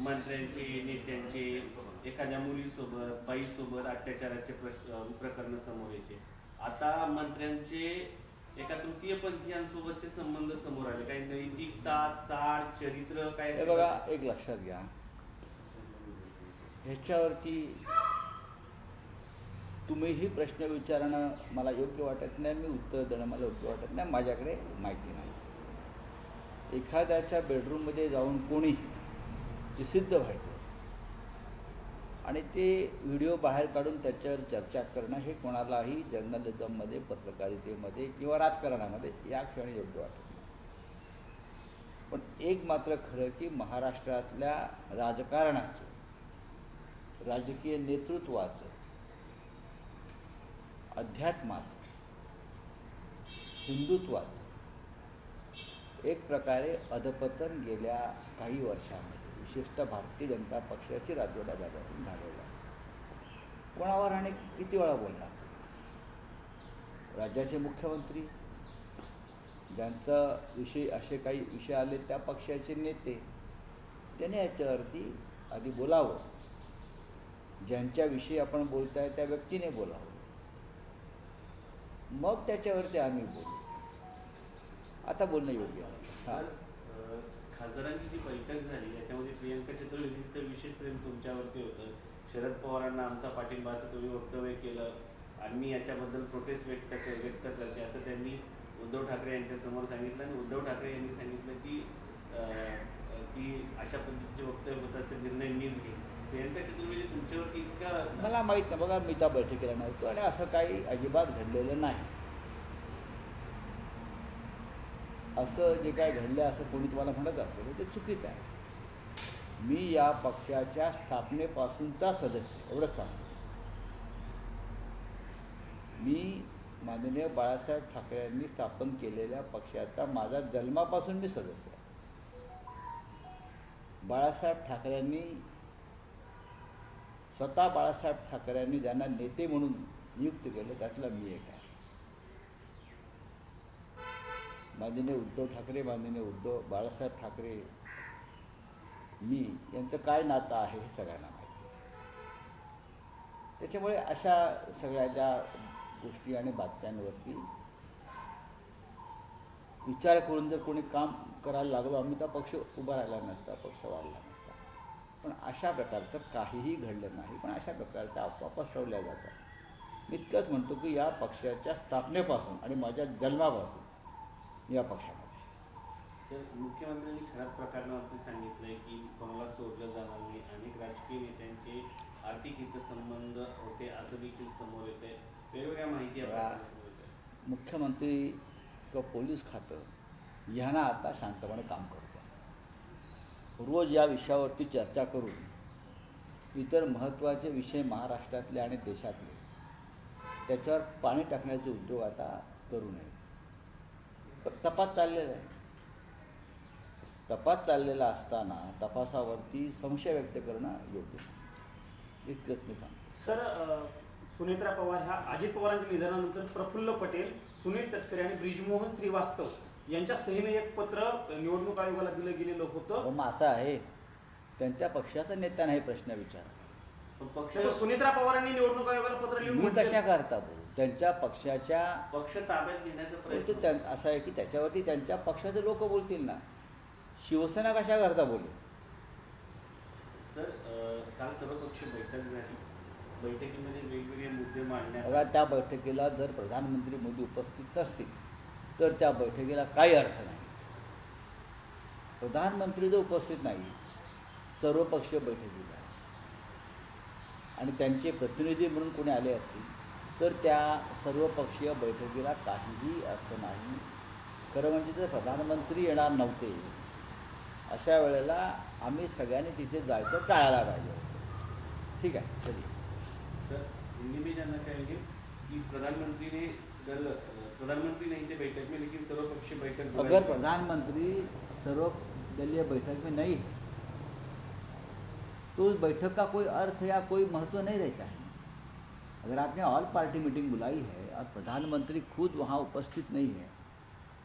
मंत्र्यांचे नेत्यांचे एखाद्या मुलीसोबत बाईसोबत अत्याचाराचे प्रकरण समोर यायचे. आता मंत्र्यांचे एका तृतीयपंथीयांसोबतचे संबंध समोर आले. काही नैतिकता, चाळ, चरित्र काय. हे बघा, एक लक्षात घ्या, ह्याच्यावरती तुम्हीही प्रश्न विचारणं मला योग्य वाटत नाही, मी उत्तर देणं मला योग्य वाटत नाही, माझ्याकडे माहिती नाही. एखाद्याच्या बेडरूममध्ये जाऊन कोणीही ते सिद्ध व्हायचं आणि ते व्हिडिओ बाहेर काढून त्याच्यावर चर्चा करणं हे कोणालाही जर्नलिझममध्ये, पत्रकारितेमध्ये किंवा राजकारणामध्ये या क्षणी योग्य वाटत नाही. पण एक मात्र खरं की महाराष्ट्रातल्या राजकारणाचं, राजकीय नेतृत्वाचं, अध्यात्माचं, हिंदुत्वाचं एक प्रकारे अधपतन गेल्या काही वर्षांमध्ये विशेषतः भारतीय जनता पक्षाची राज्याभिषेकातून झालेला आहे. कोणावर आणि किती वेळा बोलणार? राज्याचे मुख्यमंत्री, ज्यांचा विषय असे काही विषय आले त्या पक्षाचे नेते, त्याने याच्यावरती आधी बोलावं. ज्यांच्याविषयी आपण बोलताय त्या व्यक्तीने बोलावं, मग त्याच्यावरती आम्ही बोलू. आता बोलणं योग्य आहे. खासदारांची जी बैठक झाली याच्यामध्ये प्रियंका चतुर्वेदींचं विशेष प्रेम तुमच्यावरती होतं. शरद पवारांना आमचा पाठिंबा असं तुम्ही वक्तव्य केलं आणि मी याच्याबद्दल प्रोटेस्ट व्यक्त करते असं त्यांनी उद्धव ठाकरे यांच्या समोर सांगितलं. आणि उद्धव ठाकरे यांनी सांगितलं की अशा पद्धतीचे वक्तव्य होत असेल निर्णय मीच घेईन. प्रियंका चतुर्वेदी तुमच्यावरती इतका. मला माहीत नाही, बघा मी त्या बैठकीला नव्हतो आणि असं काही अजिबात घडलेलं नाही. असं जे काय घडलं असं कोणी तुम्हाला म्हणत असेल ते चुकीचं आहे. मी या पक्षाच्या स्थापनेपासूनचा सदस्य, एवढंच सांगतो. मी माननीय बाळासाहेब ठाकरे यांनी स्थापन केलेल्या पक्षाचा माझा जन्मापासून मी सदस्य आहे. बाळासाहेब ठाकरेंनी स्वतः बाळासाहेब ठाकरेंनी ज्यांना नेते म्हणून नियुक्त केलं त्यातला मी एक आहे. माननीय उद्धव ठाकरे, माननीय बाळासाहेब ठाकरे, मी यांचं काय नातं आहे हे सगळ्यांना माहिती आहे. त्याच्यामुळे अशा सगळ्या ज्या गोष्टी आणि बातम्यांवरती विचार करून जर कोणी काम करायला लागलो आम्ही, तर पक्ष उभा राहिला नसता, पक्ष वाढला नसता. पण अशा प्रकारचं काहीही घडलं नाही. पण अशा प्रकारच्या अफवा पसरवल्या जातात. मी इतकंच म्हणतो की या पक्षाच्या स्थापनेपासून आणि माझ्या जन्मापासून या पक्षामध्ये. तर मुख्यमंत्र्यांनी खराब प्रकरणावरती सांगितलंय की कोणाला सोडलं जाणार नाही. अनेक राजकीय नेत्यांचे आर्थिक हितसंबंध होते असं देखील समोर येत आहे. वेगवेगळ्या माहिती मुख्यमंत्री किंवा पोलीस खातं यांना आता शांतपणे काम करतं. रोज या विषयावरती चर्चा करून इतर महत्त्वाचे विषय महाराष्ट्रातले आणि देशातले त्याच्यावर पाणी टाकण्याचे उद्योग आता करू नये. तपास चाललेला आहे. तपास चाललेला असताना तपासावरती संशय व्यक्त करणं योग्य नाही. इतकंच मी सांगतो. सर, सुनेत्रा पवार ह्या अजित पवारांच्या निधनानंतर प्रफुल्ल पटेल, सुनील तटकरे आणि ब्रिजमोहन श्रीवास्तव यांच्या सहीने एक पत्र निवडणूक आयोगाला दिलं गेलेलं होतं. मग असं आहे, त्यांच्या पक्षाचा नेत्याने हे प्रश्न विचार. सुनेत्रा पवारांनी निवडणूक आयोगाला पत्र लिहून कशा करता बोलू? त्यांच्या पक्षाच्या पक्ष ताब्यात घेण्याचा प्रयत्न असं आहे की त्याच्यावरती त्यांच्या पक्षाचे लोक बोलतील ना. शिवसेना कशा करता बोलू? सर, काल सर्वपक्षीय बैठक झाली. बैठकीमध्ये वेगवेगळे मुद्दे मांडण्यात. बघा, त्या बैठकीला जर प्रधानमंत्री मोदी उपस्थित नसतील तर त्या बैठकीला काही अर्थ नाही. प्रधानमंत्री जर उपस्थित नाही सर्वपक्षीय बैठकीला आणि त्यांचे प्रतिनिधी म्हणून कोणी आले असतील तर त्या सर्वपक्षीय बैठकीला काहीही अर्थ नाही. खरं म्हणजे जर प्रधानमंत्री येणार नव्हते अशा वेळेला आम्ही सगळ्यांनी तिथे जायचं टाळायला पाहिजे. ठीक आहे, चलिए. सर, हिंदी में जानना चाहेंगे कि प्रधानमंत्री नहीं थे बैठक में, लेकिन सर्वपक्षीय बैठक. अगर प्रधानमंत्री सर्वदलीय बैठक में नहीं है तो उस बैठक का कोई अर्थ या कोई महत्व नहीं रहता है. अगर आपने ऑल पार्टी मीटिंग बुलाई है और प्रधानमंत्री खुद वहाँ उपस्थित नहीं है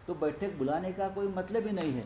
तो बैठक बुलाने का कोई मतलब ही नहीं है.